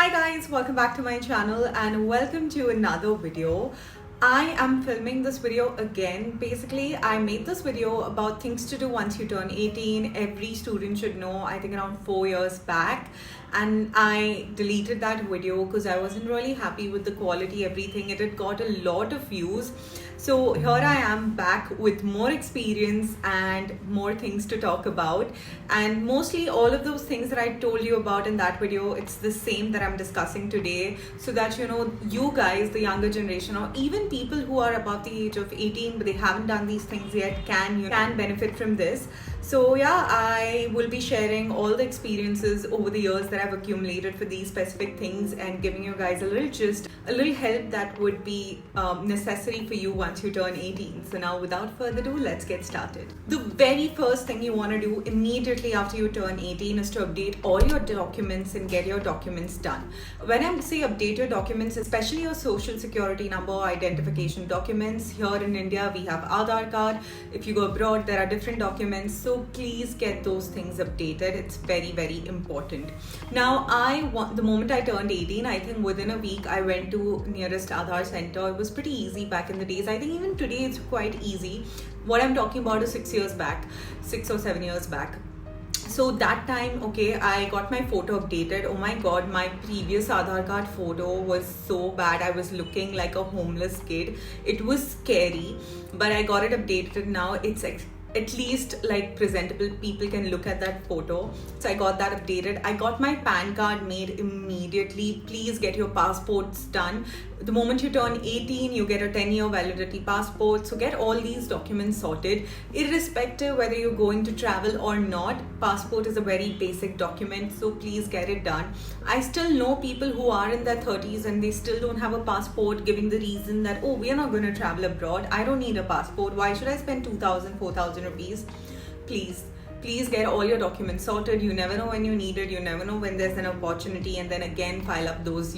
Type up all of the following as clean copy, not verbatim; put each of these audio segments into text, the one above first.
Hi guys, welcome back to my channel and welcome to another video. I am filming this video again. Basically, I made this video about things to do once you turn 18. Every student should know, I think around 4 years back. And I deleted that video because I wasn't really happy with the quality, everything. It had got a lot of views. So here I am back with more experience and more things to talk about. And mostly all of those things that I told you about in that video, it's the same that I'm discussing today, so that you guys, the younger generation, or even people who are above the age of 18 but they haven't done these things yet can benefit from this. So yeah, I will be sharing all the experiences over the years that I've accumulated for these specific things and giving you guys a little help that would be necessary for you once you turn 18. So now without further ado, let's get started. The very first thing you want to do immediately after you turn 18 is to update all your documents and get your documents done. When I say update your documents, especially your social security number, identification documents, here in India we have Aadhaar card. If you go abroad, there are different documents. So please get those things updated. It's very, very important. Now, the moment I turned 18, I think within a week I went to nearest Aadhaar center. It was pretty easy back in the days. I think even today it's quite easy. What I'm talking about is 6 or 7 years back. So that time, okay, I got my photo updated. Oh my god, my previous Aadhaar card photo was so bad. I was looking like a homeless kid. It was scary, but I got it updated now. It's at least like presentable. People can look at that photo. So I got that updated. I got my PAN card made immediately. Please get your passports done. The moment you turn 18, you get a 10-year validity passport. So get all these documents sorted. Irrespective whether you're going to travel or not, passport is a very basic document. So please get it done. I still know people who are in their 30s and they still don't have a passport, giving the reason that, oh, we are not going to travel abroad. I don't need a passport. Why should I spend 2,000, 4,000 rupees? Please get all your documents sorted. You never know when you need it. You never know when there's an opportunity, and then again file up those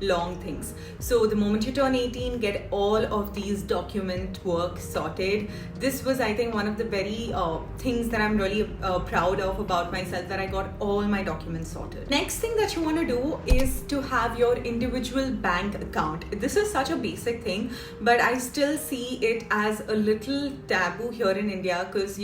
long things. So the moment you turn 18, get all of these document work sorted. This was, I think, one of the very things that I'm really proud of about myself, that I got all my documents sorted. Next thing that you want to do is to have your individual bank account. This is such a basic thing, but I still see it as a little taboo here in India, because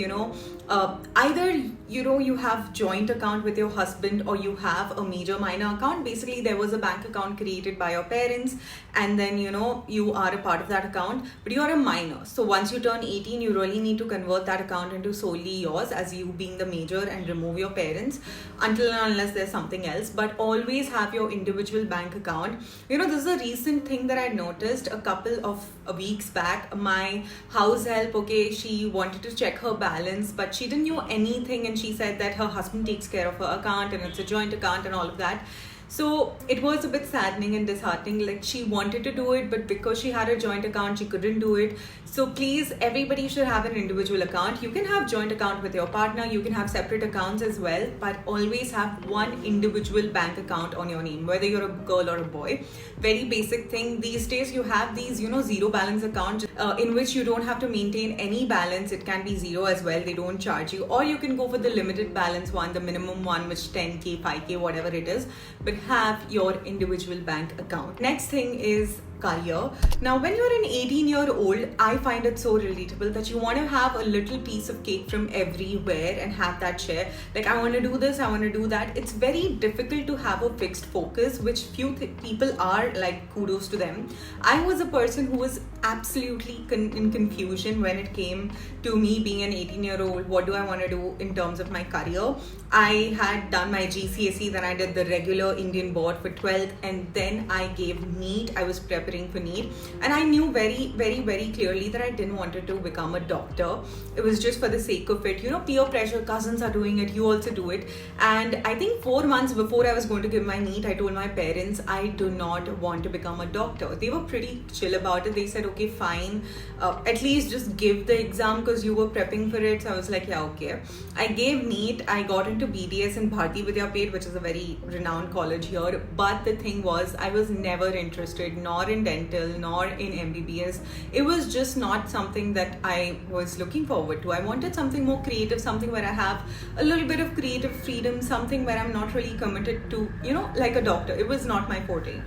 either you have joint account with your husband, or you have a major minor account. Basically, there was a bank account created by your parents, and then you are a part of that account, but you are a minor. So once you turn 18, you really need to convert that account into solely yours, as you being the major, and remove your parents until and unless there's something else. But always have your individual bank account. This is a recent thing that I noticed a couple of weeks back. My house help, okay, she wanted to check her balance, but she didn't know anything, and she said that her husband takes care of her account and it's a joint account and all of that. So it was a bit saddening and disheartening. Like, she wanted to do it, but because she had a joint account, she couldn't do it. So please, everybody should have an individual account. You can have joint account with your partner. You can have separate accounts as well, but always have one individual bank account on your name, whether you're a girl or a boy. Very basic thing. These days, you have these, zero balance accounts in which you don't have to maintain any balance. It can be zero as well. They don't charge you. Or you can go for the limited balance one, the minimum one, which 10K, 5K, whatever it is. But have your individual bank account. Next thing is career. Now, when you're an 18-year-old, I find it so relatable that you want to have a little piece of cake from everywhere and have that share. Like, I want to do this, I want to do that. It's very difficult to have a fixed focus, which few people are. Like, kudos to them. I was a person who was absolutely in confusion when it came to me being an 18-year-old. What do I want to do in terms of my career? I had done my GCSE, then I did the regular Indian board for 12th, and then I gave NEET. I was preparing for NEET, and I knew very, very, very clearly that I didn't want to become a doctor. It was just for the sake of it. Peer pressure, cousins are doing it, you also do it. And I think 4 months before I was going to give my NEET, I told my parents I do not want to become a doctor. They were pretty chill about it. They said, okay, fine, at least just give the exam because you were prepping for it. So I was like, yeah, okay. I gave NEET. I got into BDS in Bharti Vidyapeth, which is a very renowned college here. But the thing was, I was never interested nor in in dental nor in MBBS. It was just not something that I was looking forward to. I wanted something more creative, something where I have a little bit of creative freedom, something where I'm not really committed to, like a doctor. It was not my forte.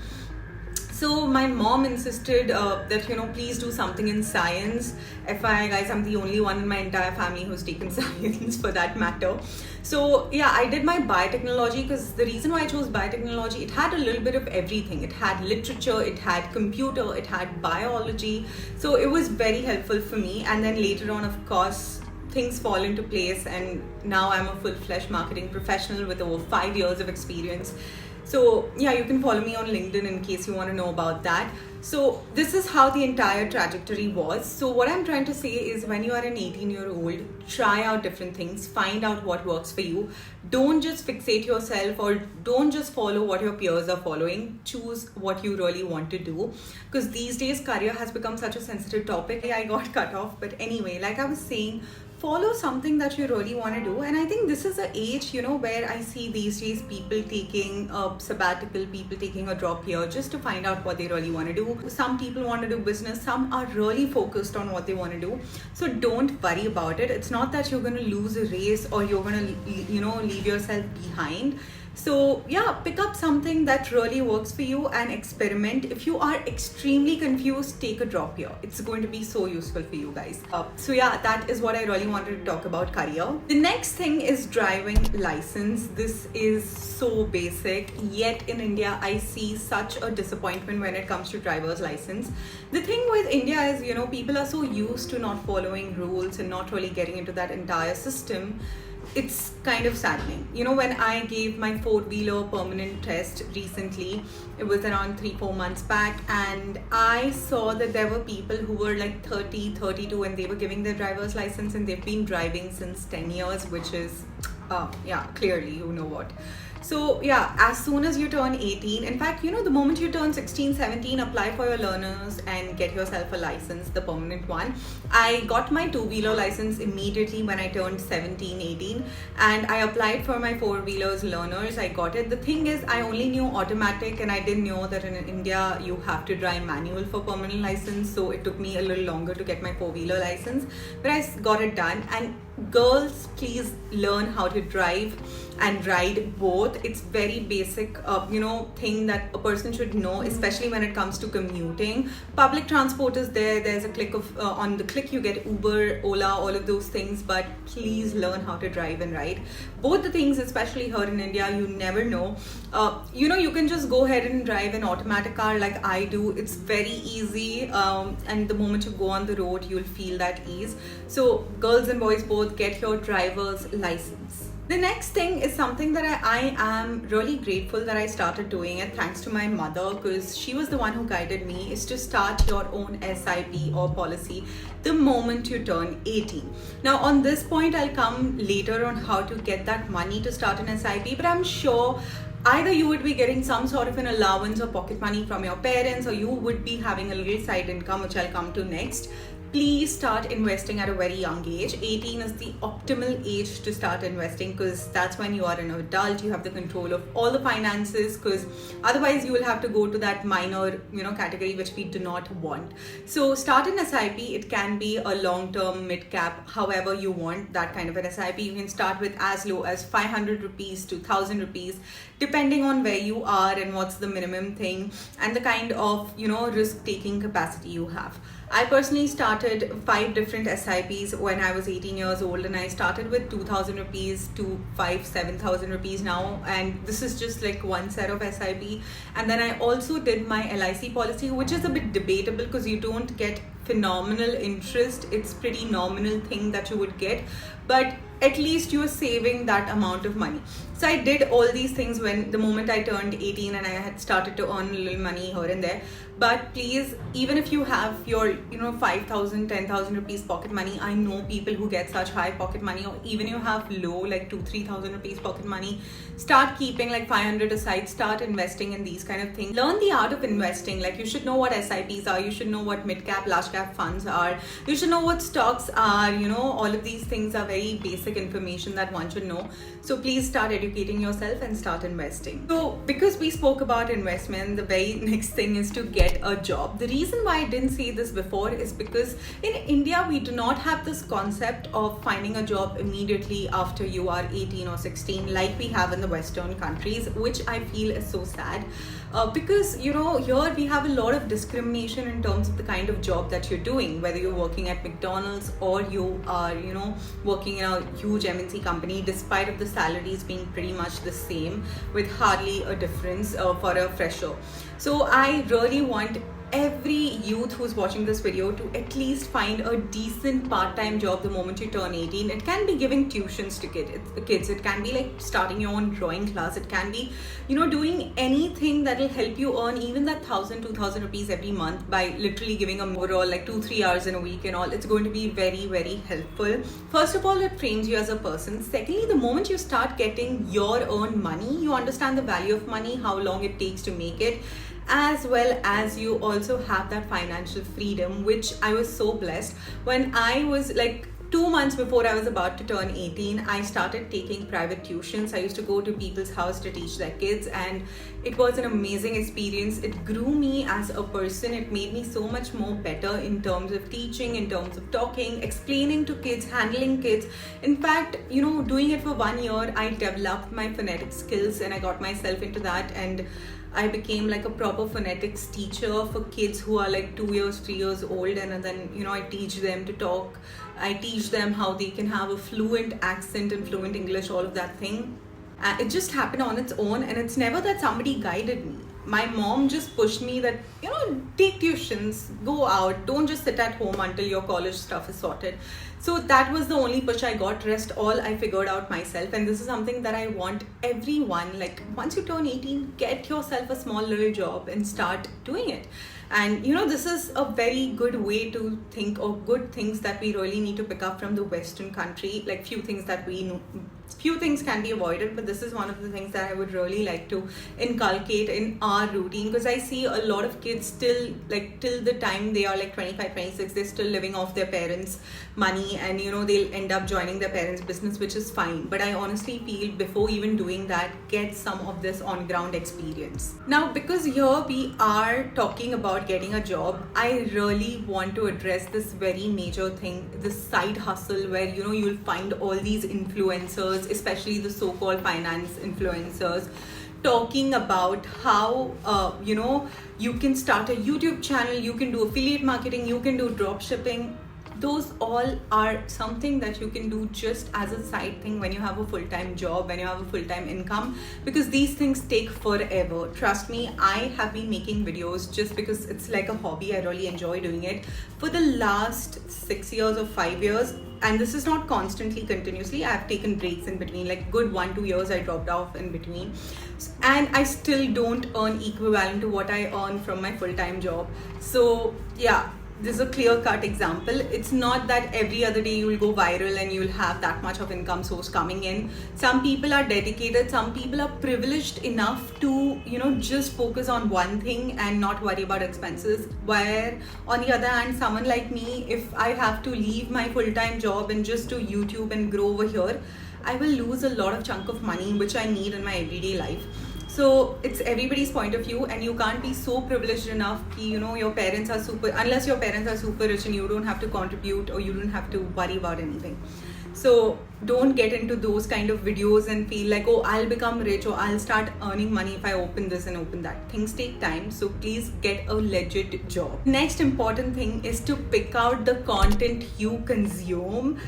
So my mom insisted that, please do something in science. FYI guys, I'm the only one in my entire family who's taken science for that matter. So yeah, I did my biotechnology because the reason why I chose biotechnology, it had a little bit of everything. It had literature, it had computer, it had biology. So it was very helpful for me. And then later on, of course, things fall into place, and now I'm a full-fledged marketing professional with over 5 years of experience. So yeah, you can follow me on LinkedIn in case you want to know about that. So this is how the entire trajectory was. So what I'm trying to say is, when you are an 18-year-old, try out different things, find out what works for you. Don't just fixate yourself, or don't just follow what your peers are following. Choose what you really want to do, because these days career has become such a sensitive topic. I got cut off, but anyway, like I was saying, follow something that you really want to do. And I think this is the age, where I see these days people taking a sabbatical, people taking a drop year just to find out what they really want to do. Some people want to do business, some are really focused on what they want to do. So don't worry about it. It's not that you're going to lose a race or you're going to, leave yourself behind. So yeah, pick up something that really works for you and experiment. If you are extremely confused, take a drop year. It's going to be so useful for you guys. So yeah, that is what I really wanted to talk about career. The next thing is driving license. This is so basic, yet in India I see such a disappointment when it comes to driver's license. The thing with India is, people are so used to not following rules and not really getting into that entire system. It's kind of saddening. When I gave my 4-wheeler permanent test recently, it was around 3-4 months back, and I saw that there were people who were like 30, 32 and they were giving their driver's license, and they've been driving since 10 years, which is, clearly, you know what. So yeah, as soon as you turn 18, in fact, the moment you turn 16, 17, apply for your learners and get yourself a license, the permanent one. I got my 2-wheeler license immediately when I turned 17, 18, and I applied for my 4-wheelers learners. I got it. The thing is, I only knew automatic, and I didn't know that in India you have to drive manual for permanent license. So it took me a little longer to get my 4-wheeler license, but I got it done. And girls, please learn how to drive and ride both. It's very basic thing that a person should know, especially when it comes to commuting. Public transport is there's a click of on the click you get Uber, Ola, all of those things, but please learn how to drive and ride both the things, especially here in India. You never know. You can just go ahead and drive an automatic car like I do. It's very easy, and the moment you go on the road, you'll feel that ease. So girls and boys both, get your driver's license. The next thing is something that I am really grateful that I started doing it, thanks to my mother, because she was the one who guided me, is to start your own SIP or policy the moment you turn 18. Now on this point, I'll come later on how to get that money to start an SIP, but I'm sure either you would be getting some sort of an allowance or pocket money from your parents, or you would be having a little side income, which I'll come to next. Please start investing at a very young age. 18 is the optimal age to start investing, because that's when you are an adult. You have the control of all the finances, because otherwise you will have to go to that minor category, which we do not want. So start an SIP. It can be a long-term, mid-cap, however you want that kind of an SIP. You can start with as low as 500 rupees to 1000 rupees, depending on where you are and what's the minimum thing and the kind of risk-taking capacity you have. I personally started 5 different SIPs when I was 18 years old, and I started with 2000 rupees to 7,000 rupees now, and this is just like one set of SIP. And then I also did my LIC policy, which is a bit debatable because you don't get phenomenal interest. It's pretty nominal thing that you would get, but at least you are saving that amount of money. So I did all these things when the moment I turned 18, and I had started to earn a little money here and there. But please, even if you have your 5,000, 10,000 rupees pocket money, I know people who get such high pocket money, or even you have low like 2,000-3,000 rupees pocket money, start keeping like 500 aside, start investing in these kind of things. Learn the art of investing. Like, you should know what SIPs are, you should know what mid cap, large cap funds are. You should know what stocks are. All of these things are very basic information that one should know. So please start educating yourself and start investing. So because we spoke about investment, the very next thing is to get a job. The reason why I didn't say this before is because in India, we do not have this concept of finding a job immediately after you are 18 or 16 like we have in the Western countries, which I feel is so sad. Because here we have a lot of discrimination in terms of the kind of job that you're doing, whether you're working at McDonald's or you are working in a huge MNC company, despite of the salaries being pretty much the same with hardly a difference for a fresher. So I really want every youth who's watching this video to at least find a decent part-time job the moment you turn 18. It can be giving tuitions to kids. It can be like starting your own drawing class. It can be, doing anything that will help you earn even that 1,000-2,000 rupees every month by literally giving a overall like 2-3 hours in a week and all. It's going to be very, very helpful. First of all, it frames you as a person. Secondly, the moment you start getting your own money, you understand the value of money, how long it takes to make it, as well as you also have that financial freedom, which I was so blessed. When I was like 2 months before I was about to turn 18, I started taking private tuitions. I used to go to people's house to teach their kids, and it was an amazing experience. It grew me as a person. It made me so much more better in terms of teaching, in terms of talking, explaining to kids, handling kids. In fact, doing it for 1 year, I developed my phonetic skills and I got myself into that, and I became like a proper phonetics teacher for kids who are like 2 years, 3 years old, and then I teach them to talk. I teach them how they can have a fluent accent and fluent English, all of that thing. It just happened on its own, and it's never that somebody guided me. My mom just pushed me that, take tuitions, go out, don't just sit at home until your college stuff is sorted. So that was the only push I got. Rest all I figured out myself, and this is something that I want everyone, like once you turn 18, get yourself a small little job and start doing it. And this is a very good way to think of good things that we really need to pick up from the Western country. Like few things that we know, few things can be avoided, but this is one of the things that I would really like to inculcate in our routine, because I see a lot of kids still, like till the time they are like 25, 26, they're still living off their parents' money, and they'll end up joining their parents' business, which is fine. But I honestly feel before even doing that, get some of this on ground experience. Now, because here we are talking about getting a job, I really want to address this very major thing, this side hustle, where you'll find all these influencers, especially the so-called finance influencers, talking about how you can start a YouTube channel, you can do affiliate marketing, you can do drop shipping. Those all are something that you can do just as a side thing when you have a full-time job, when you have a full-time income, because these things take forever. Trust me, I have been making videos just because it's like a hobby. I really enjoy doing it for the last 6 years or 5 years. And this is not constantly, continuously. I have taken breaks in between, like good 1-2 years I dropped off in between. And I still don't earn equivalent to what I earn from my full-time job. So yeah, this is a clear-cut example. It's not that every other day you will go viral and you will have that much of income source coming in. Some people are dedicated, some people are privileged enough to, just focus on one thing and not worry about expenses. Where on the other hand, someone like me, if I have to leave my full-time job and just do YouTube and grow over here, I will lose a lot of chunk of money which I need in my everyday life. So it's everybody's point of view, and you can't be so privileged enough your parents are unless your parents are super rich and you don't have to contribute or you don't have to worry about anything. So don't get into those kind of videos and feel like, oh, I'll become rich or I'll start earning money if I open this and open that. Things take time, so please get a legit job. Next important thing is to pick out the content you consume.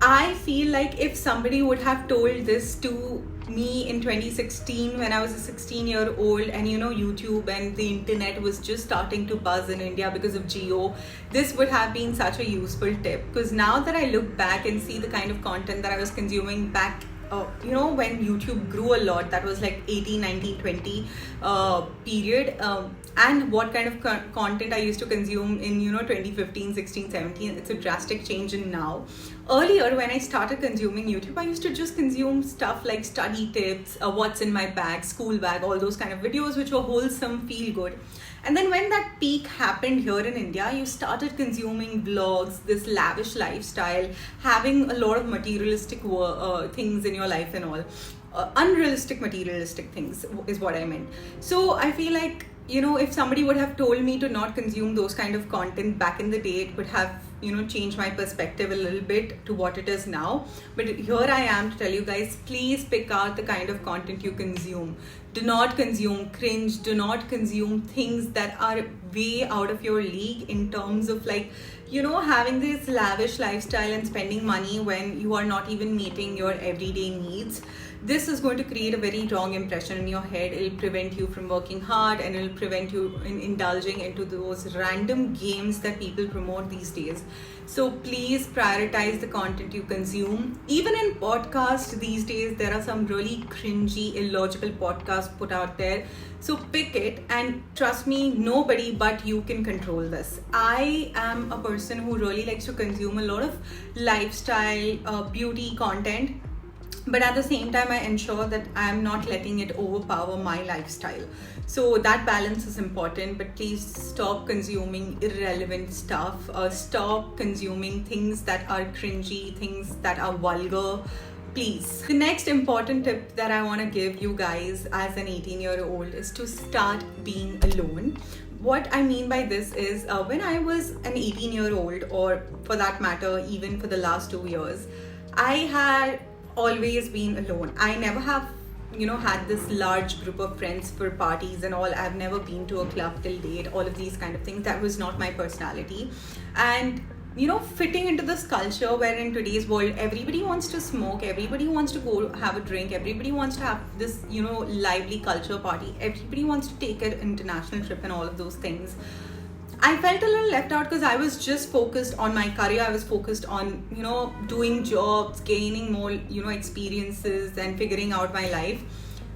I feel like if somebody would have told this to me in 2016 when I was a 16-year-old and YouTube and the internet was just starting to buzz in India because of Jio, this would have been such a useful tip. Because now that I look back and see the kind of content that I was consuming back when YouTube grew a lot, that was like 18, 19, 20 period, and what kind of content I used to consume in 2015, 16, 17, it's a drastic change in now. Earlier, when I started consuming YouTube, I used to just consume stuff like study tips, what's in my bag, school bag, all those kind of videos which were wholesome, feel good. And then when that peak happened here in India, you started consuming vlogs, this lavish lifestyle, having a lot of materialistic things in your life and all. Unrealistic materialistic things is what I meant. So I feel like, if somebody would have told me to not consume those kind of content back in the day, it would have, changed my perspective a little bit to what it is now. But here I am to tell you guys, please pick out the kind of content you consume. Do not consume cringe. Do not consume things that are way out of your league in terms of having this lavish lifestyle and spending money when you are not even meeting your everyday needs. This is going to create a very wrong impression in your head. It'll prevent you from working hard, and it'll prevent you in indulging into those random games that people promote these days. So please prioritize the content you consume. Even in podcasts these days, there are some really cringy, illogical podcasts put out there. So pick it, and trust me, nobody but you can control this. I am a person who really likes to consume a lot of lifestyle, beauty content. But at the same time, I ensure that I am not letting it overpower my lifestyle. So that balance is important, but please stop consuming irrelevant stuff. Stop consuming things that are cringy, things that are vulgar. Please. The next important tip that I want to give you guys as an 18-year-old is to start being alone. What I mean by this is when I was an 18-year-old, or for that matter, even for the last 2 years, I had always been alone. I never have had this large group of friends for parties and all. I've never been to a club till date, all of these kind of things. That was not my personality. And fitting into this culture where in today's world everybody wants to smoke, everybody wants to go have a drink, everybody wants to have this lively culture party, everybody wants to take an international trip and all of those things. I felt a little left out because I was just focused on my career. I was focused on, doing jobs, gaining more, experiences and figuring out my life.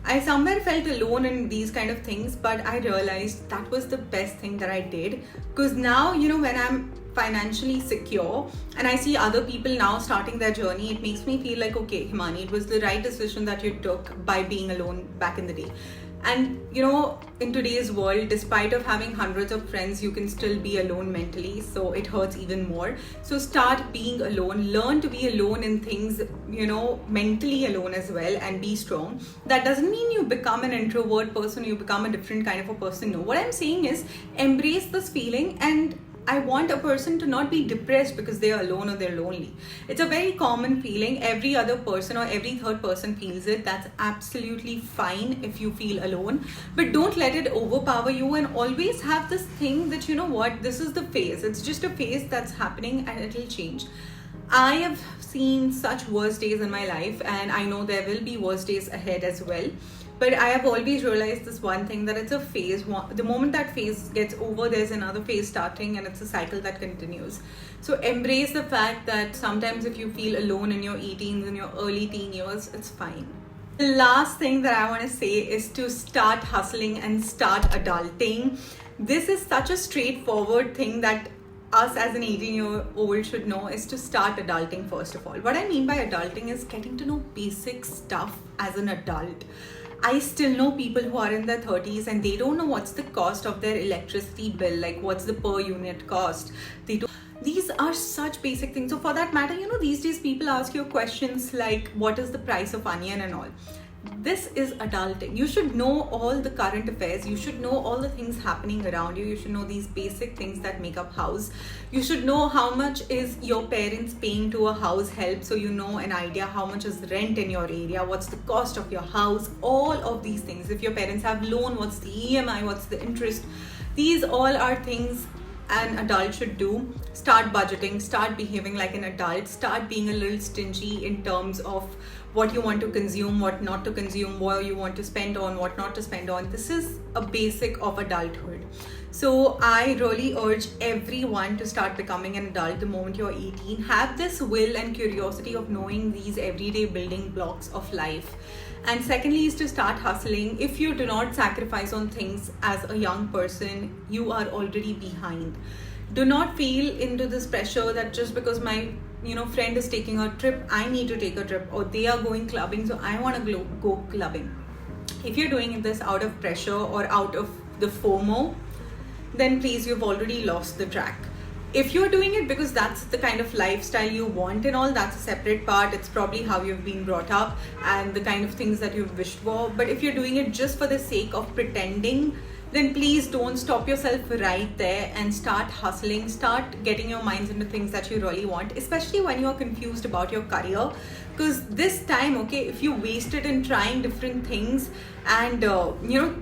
I somewhere felt alone in these kind of things, but I realized that was the best thing that I did, because now, when I'm financially secure and I see other people now starting their journey, it makes me feel like, okay, Himani, it was the right decision that you took by being alone back in the day. And in today's world, despite of having hundreds of friends, you can still be alone mentally, so it hurts even more. So start being alone, learn to be alone in things, mentally alone as well, and be strong. That doesn't mean you become an introvert person, you become a different kind of a person. No, what I'm saying is embrace this feeling, and I want a person to not be depressed because they are alone or they're lonely. It's a very common feeling. Every other person or every third person feels it. That's absolutely fine if you feel alone. But don't let it overpower you, and always have this thing that, this is the phase. It's just a phase that's happening and it'll change. I have seen such worse days in my life, and I know there will be worse days ahead as well. But I have always realized this one thing, that it's a phase. The moment that phase gets over, there's another phase starting, and it's a cycle that continues. So embrace the fact that sometimes if you feel alone in your 18s, in your early teen years, it's fine. The last thing that I want to say is to start hustling and start adulting. This is such a straightforward thing that us as an 18-year-old should know, is to start adulting first of all. What I mean by adulting is getting to know basic stuff as an adult. I still know people who are in their 30s and they don't know what's the cost of their electricity bill, like what's the per unit cost. These are such basic things. So for that matter, these days people ask you questions like, what is the price of onion and all. This is adulting. You should know all the current affairs. You should know all the things happening around you. You should know these basic things that make up house. You should know how much is your parents paying to a house help, so you know an idea how much is rent in your area, what's the cost of your house, all of these things. If your parents have loan, what's the EMI, what's the interest. These all are things an adult should do. Start budgeting, start behaving like an adult, start being a little stingy in terms of what you want to consume, what not to consume, what you want to spend on, what not to spend on. This is a basic of adulthood. So I really urge everyone to start becoming an adult the moment you're 18. Have this will and curiosity of knowing these everyday building blocks of life. And secondly is to start hustling. If you do not sacrifice on things as a young person, you are already behind. Do not feel into this pressure that just because my friend is taking a trip, I need to take a trip, or they are going clubbing, so I want to go clubbing. If you're doing this out of pressure or out of the FOMO, then please, you've already lost the track. If you're doing it because that's the kind of lifestyle you want and all, that's a separate part. It's probably how you've been brought up and the kind of things that you've wished for. But if you're doing it just for the sake of pretending, then please don't stop yourself right there and start hustling. Start getting your minds into things that you really want, especially when you're confused about your career. Because this time, okay, if you waste it in trying different things, and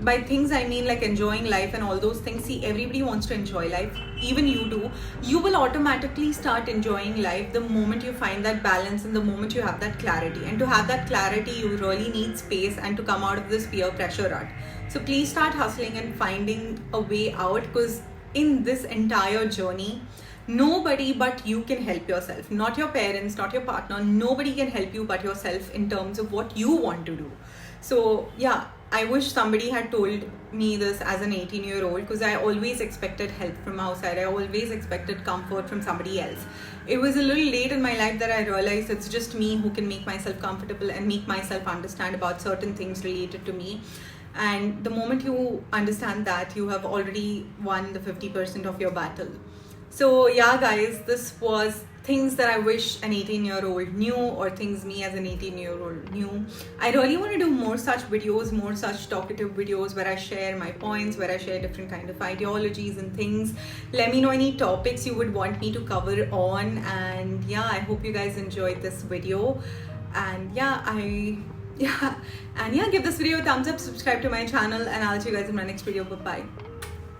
by things I mean like enjoying life and all those things. See, everybody wants to enjoy life, even you do. You will automatically start enjoying life the moment you find that balance and the moment you have that clarity. And to have that clarity, you really need space and to come out of this peer pressure rut. So please start hustling and finding a way out, because in this entire journey, nobody but you can help yourself. Not your parents, not your partner. Nobody can help you but yourself in terms of what you want to do. So yeah, I wish somebody had told me this as an 18-year-old, because I always expected help from outside. I always expected comfort from somebody else. It was a little late in my life that I realized it's just me who can make myself comfortable and make myself understand about certain things related to me. And the moment you understand that, you have already won the 50% of your battle. So yeah, guys, this was things that I wish an 18-year-old knew, or things me as an 18-year-old knew. I really want to do more such videos, more such talkative videos where I share my points, where I share different kind of ideologies and things. Let me know any topics you would want me to cover on. And yeah, I hope you guys enjoyed this video. And give this video a thumbs up, subscribe to my channel, and I'll see you guys in my next video. Bye bye.